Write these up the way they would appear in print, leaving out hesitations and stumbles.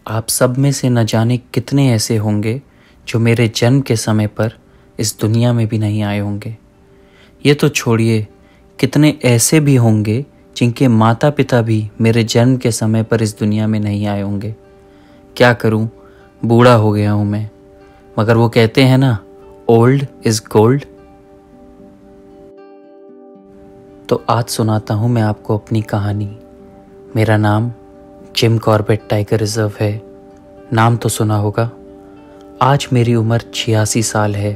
आप सब में से न जाने कितने ऐसे होंगे जो मेरे जन्म के समय पर इस दुनिया में भी नहीं आए होंगे। ये तो छोड़िए, कितने ऐसे भी होंगे जिनके माता पिता भी मेरे जन्म के समय पर इस दुनिया में नहीं आए होंगे। क्या करूं, बूढ़ा हो गया हूं मैं, मगर वो कहते हैं ना, ओल्ड इज गोल्ड। तो आज सुनाता हूं मैं आपको अपनी कहानी। मेरा नाम जिम कॉर्बेट टाइगर रिजर्व है। नाम तो सुना होगा। आज मेरी उम्र 86 साल है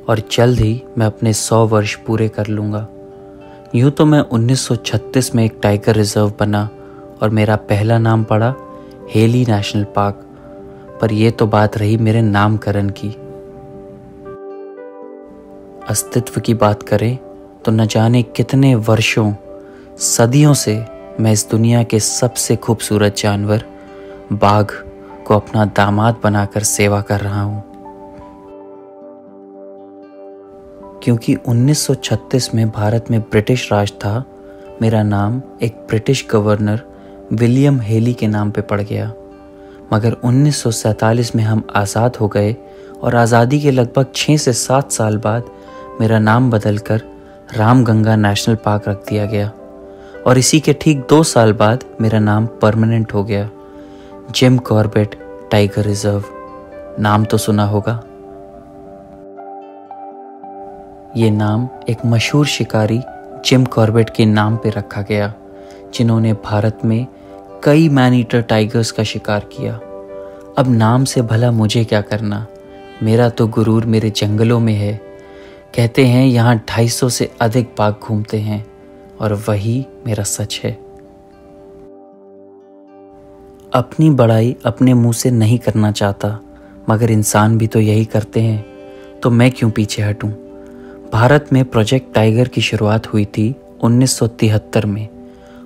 और जल्द ही मैं अपने 100 वर्ष पूरे कर लूँगा। यूँ तो मैं 1936 में एक टाइगर रिजर्व बना और मेरा पहला नाम पड़ा हेली नेशनल पार्क, पर यह तो बात रही मेरे नामकरण की। अस्तित्व की बात करें तो न जाने कितने वर्षों, सदियों से मैं इस दुनिया के सबसे खूबसूरत जानवर बाघ को अपना दामाद बनाकर सेवा कर रहा हूं। क्योंकि 1936 में भारत में ब्रिटिश राज था, मेरा नाम एक ब्रिटिश गवर्नर विलियम हेली के नाम पे पड़ गया। मगर 1947 में हम आज़ाद हो गए और आज़ादी के लगभग 6 से 7 साल बाद मेरा नाम बदलकर रामगंगा नेशनल पार्क रख दिया गया और इसी के ठीक 2 साल बाद मेरा नाम परमानेंट हो गया, जिम कॉर्बेट टाइगर रिजर्व। नाम तो सुना होगा। ये नाम एक मशहूर शिकारी जिम कॉर्बेट के नाम पे रखा गया, जिन्होंने भारत में कई मैन ईटर टाइगर्स का शिकार किया। अब नाम से भला मुझे क्या करना, मेरा तो गुरूर मेरे जंगलों में है। कहते हैं यहाँ 250 से अधिक बाघ घूमते हैं और वही मेरा सच है। अपनी बड़ाई अपने मुंह से नहीं करना चाहता, मगर इंसान भी तो यही करते हैं, तो मैं क्यों पीछे हटूं। भारत में प्रोजेक्ट टाइगर की शुरुआत हुई थी 1973 में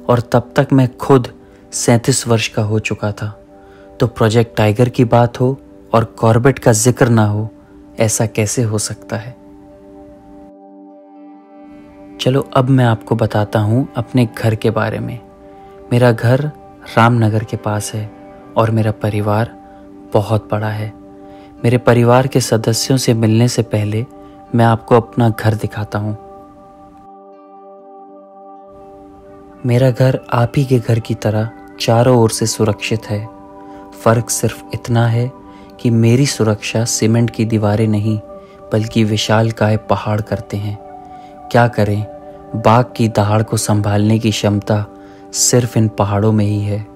और तब तक मैं खुद 37 वर्ष का हो चुका था। तो प्रोजेक्ट टाइगर की बात हो और कॉर्बेट का जिक्र ना हो, ऐसा कैसे हो सकता है। चलो अब मैं आपको बताता हूँ अपने घर के बारे में। मेरा घर रामनगर के पास है और मेरा परिवार बहुत बड़ा है। मेरे परिवार के सदस्यों से मिलने से पहले मैं आपको अपना घर दिखाता हूँ। मेरा घर आप ही के घर की तरह चारों ओर से सुरक्षित है। फर्क सिर्फ इतना है कि मेरी सुरक्षा सीमेंट की दीवारें नहीं बल्कि विशालकाय पहाड़ करते हैं। क्या करें, बाघ की दहाड़ को संभालने की क्षमता सिर्फ इन पहाड़ों में ही है।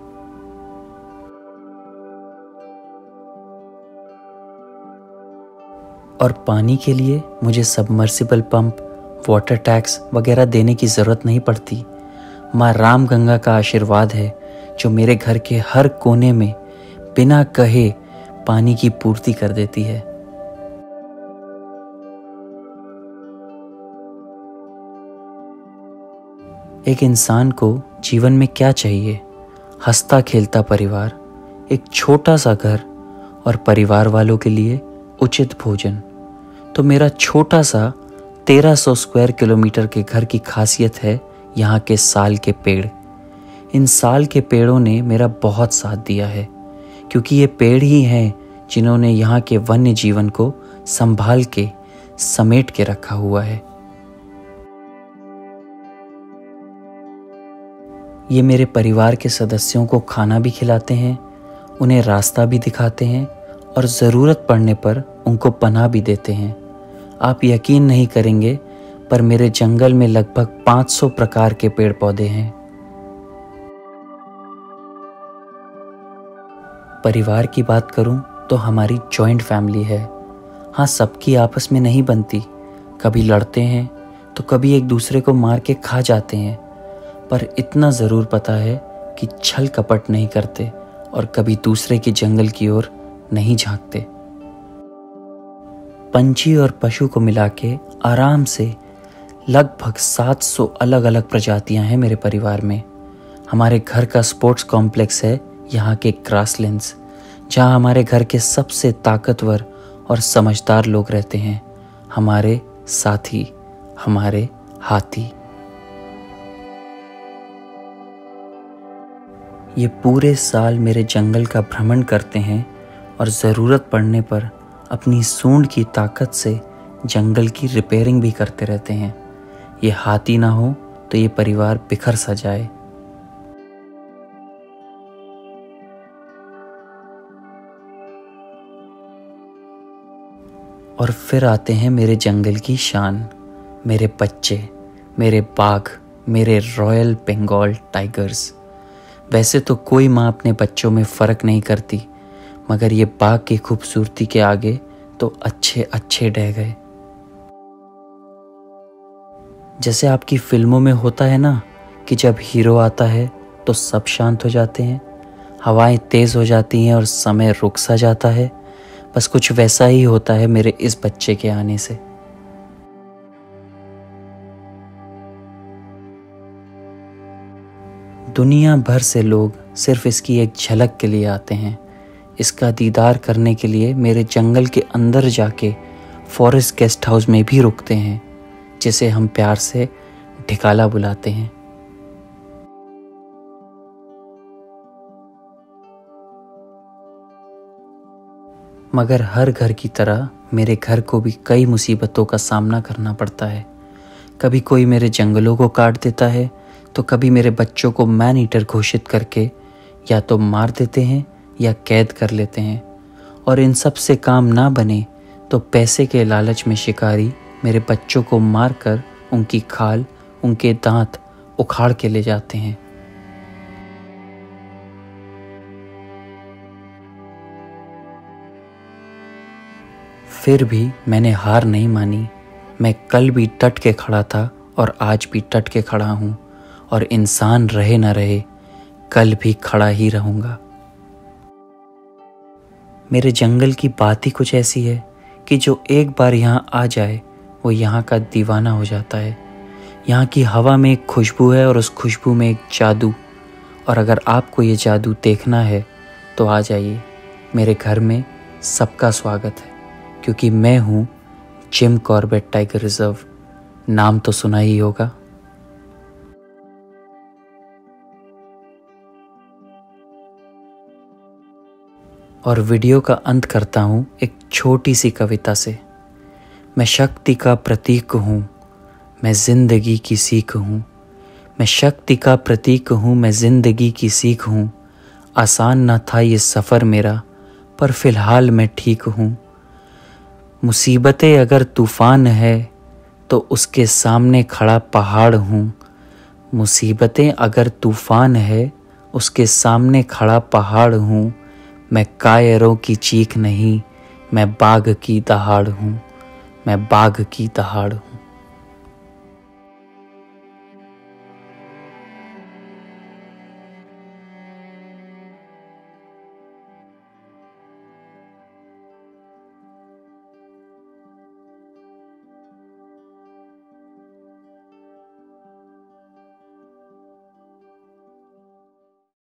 और पानी के लिए मुझे सबमर्सिबल पंप, वाटर टैक्स वगैरह देने की जरूरत नहीं पड़ती। माँ रामगंगा का आशीर्वाद है जो मेरे घर के हर कोने में बिना कहे पानी की पूर्ति कर देती है। एक इंसान को जीवन में क्या चाहिए? हंसता खेलता परिवार, एक छोटा सा घर और परिवार वालों के लिए उचित भोजन। तो मेरा छोटा सा 1300 स्क्वायर किलोमीटर के घर की खासियत है यहाँ के साल के पेड़। इन साल के पेड़ों ने मेरा बहुत साथ दिया है, क्योंकि ये पेड़ ही हैं जिन्होंने यहाँ के वन्य जीवन को संभाल के समेट के रखा हुआ है। ये मेरे परिवार के सदस्यों को खाना भी खिलाते हैं, उन्हें रास्ता भी दिखाते हैं और ज़रूरत पड़ने पर उनको पनाह भी देते हैं। आप यकीन नहीं करेंगे, पर मेरे जंगल में लगभग 500 प्रकार के पेड़ पौधे हैं। परिवार की बात करूं तो हमारी जॉइंट फैमिली है। हाँ, सबकी आपस में नहीं बनती, कभी लड़ते हैं तो कभी एक दूसरे को मार के खा जाते हैं, पर इतना ज़रूर पता है कि छल कपट नहीं करते और कभी दूसरे के जंगल की ओर नहीं झांकते। पंछी और पशु को मिला के आराम से लगभग 700 अलग अलग प्रजातियां हैं मेरे परिवार में। हमारे घर का स्पोर्ट्स कॉम्प्लेक्स है यहाँ के ग्रासलैंड्स, जहाँ हमारे घर के सबसे ताकतवर और समझदार लोग रहते हैं, हमारे साथी, हमारे हाथी। ये पूरे साल मेरे जंगल का भ्रमण करते हैं और ज़रूरत पड़ने पर अपनी सूंड की ताकत से जंगल की रिपेयरिंग भी करते रहते हैं। ये हाथी ना हो तो ये परिवार बिखर सा जाए। और फिर आते हैं मेरे जंगल की शान, मेरे बच्चे, मेरे बाघ, मेरे रॉयल बंगाल टाइगर्स। वैसे तो कोई माँ अपने बच्चों में फ़र्क नहीं करती, मगर ये बाघ की खूबसूरती के आगे तो अच्छे अच्छे ढह गए। जैसे आपकी फिल्मों में होता है ना कि जब हीरो आता है तो सब शांत हो जाते हैं, हवाएं तेज़ हो जाती हैं और समय रुक सा जाता है। बस कुछ वैसा ही होता है मेरे इस बच्चे के आने से। दुनिया भर से लोग सिर्फ इसकी एक झलक के लिए आते हैं। इसका दीदार करने के लिए मेरे जंगल के अंदर जाके फॉरेस्ट गेस्ट हाउस में भी रुकते हैं, जिसे हम प्यार से ढिकाला बुलाते हैं। मगर हर घर की तरह मेरे घर को भी कई मुसीबतों का सामना करना पड़ता है। कभी कोई मेरे जंगलों को काट देता है, तो कभी मेरे बच्चों को मैन ईटर घोषित करके या तो मार देते हैं या कैद कर लेते हैं। और इन सब से काम ना बने तो पैसे के लालच में शिकारी मेरे बच्चों को मारकर उनकी खाल, उनके दांत उखाड़ के ले जाते हैं। फिर भी मैंने हार नहीं मानी। मैं कल भी डट के खड़ा था और आज भी डट के खड़ा हूँ, और इंसान रहे न रहे कल भी खड़ा ही रहूँगा। मेरे जंगल की बात ही कुछ ऐसी है कि जो एक बार यहाँ आ जाए वो यहाँ का दीवाना हो जाता है। यहाँ की हवा में एक खुशबू है और उस खुशबू में एक जादू। और अगर आपको ये जादू देखना है तो आ जाइए, मेरे घर में सबका स्वागत है, क्योंकि मैं हूँ जिम कॉर्बेट टाइगर रिजर्व। नाम तो सुना ही होगा। और वीडियो का अंत करता हूँ एक छोटी सी कविता से। मैं शक्ति का प्रतीक हूँ, मैं जिंदगी की सीख हूँ। मैं शक्ति का प्रतीक हूँ, मैं जिंदगी की सीख हूँ। आसान न था ये सफ़र मेरा, पर फ़िलहाल मैं ठीक हूँ। मुसीबतें अगर तूफ़ान है तो उसके सामने खड़ा पहाड़ हूँ। मुसीबतें अगर तूफ़ान है उसके सामने खड़ा पहाड़ हूँ। मैं कायरों की चीख नहीं, मैं बाघ की दहाड़ हूँ। मैं बाघ की दहाड़ हूँ।